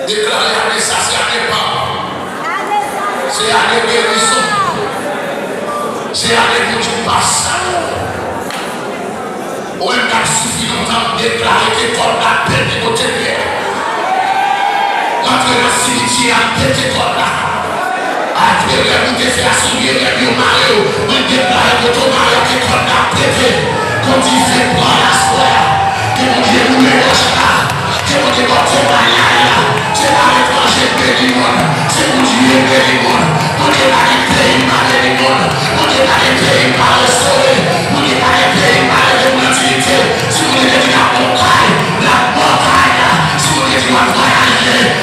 Déclarer année ça, c'est année pas. C'est année guérison. C'est année que tu passes. On a suffi longtemps de déclarer que comme la paix de côté de l'hiver. Entre la cimetière à Pentecôte là. Après le monde fait assumer les maris, on déclare que ton mari qui comme la paix. Quand il fait prendre la soirée, que mon Dieu nous mélange là, que mon Dieu va te marier là. C'est pas l'étranger béni monde, c'est mon Dieu béni monde. Mon Dieu va les pays mal les monde, mon Dieu va les pays mal sauvé, mon Dieu va les pays mal de l'utilité. Si vous voulez dire la montagne, si vous voulez dire voyager,